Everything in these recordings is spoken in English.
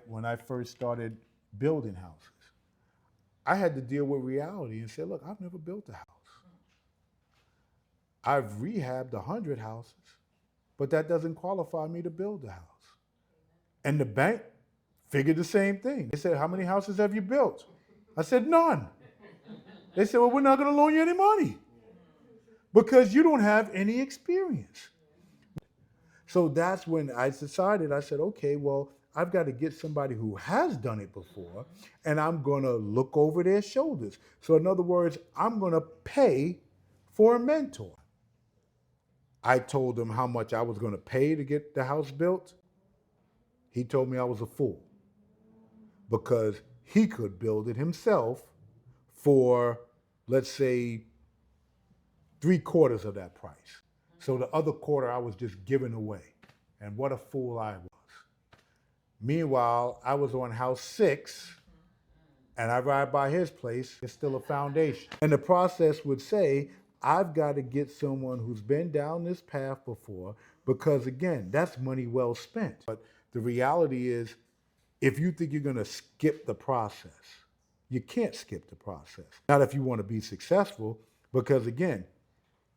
when I first started building houses, I had to deal with reality and say, look, I've never built a house. I've rehabbed 100 houses, but that doesn't qualify me to build a house. And the bank figured the same thing. They said, how many houses have you built? I said, none. They said, well, we're not going to loan you any money because you don't have any experience. So that's when I decided, I said, okay, well, I've got to get somebody who has done it before, and I'm going to look over their shoulders. So in other words, I'm going to pay for a mentor. I told him how much I was going to pay to get the house built. He told me I was a fool because he could build it himself for, let's say, 3/4 of that price. So the other quarter I was just giving away. And what a fool I was. Meanwhile, I was on house 6 and I ride by his place, it's still a foundation. And the process would say, I've got to get someone who's been down this path before because, again, that's money well spent. But the reality is, if you think you're going to skip the process, you can't skip the process. Not if you want to be successful, because, again,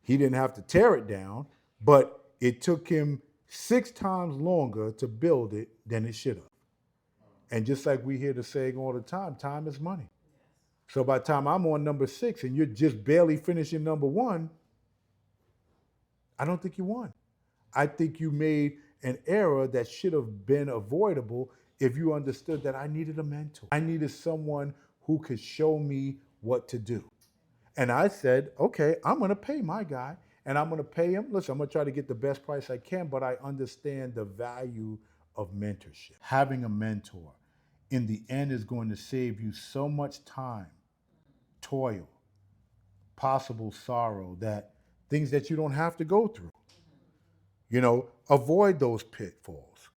he didn't have to tear it down, but it took him 6 times longer to build it than it should have. And just like we hear the saying all the time is money. So by the time I'm on number 6 and you're just barely finishing number 1, I don't think you won. I think you made an error that should have been avoidable if you understood that I needed a mentor. I needed someone who could show me what to do. And I said, okay, I'm going to pay my guy and I'm going to pay him. Listen, I'm going to try to get the best price I can, but I understand the value of mentorship. Having a mentor in the end is going to save you so much time, toil, possible sorrow, that things that you don't have to go through. Avoid those pitfalls.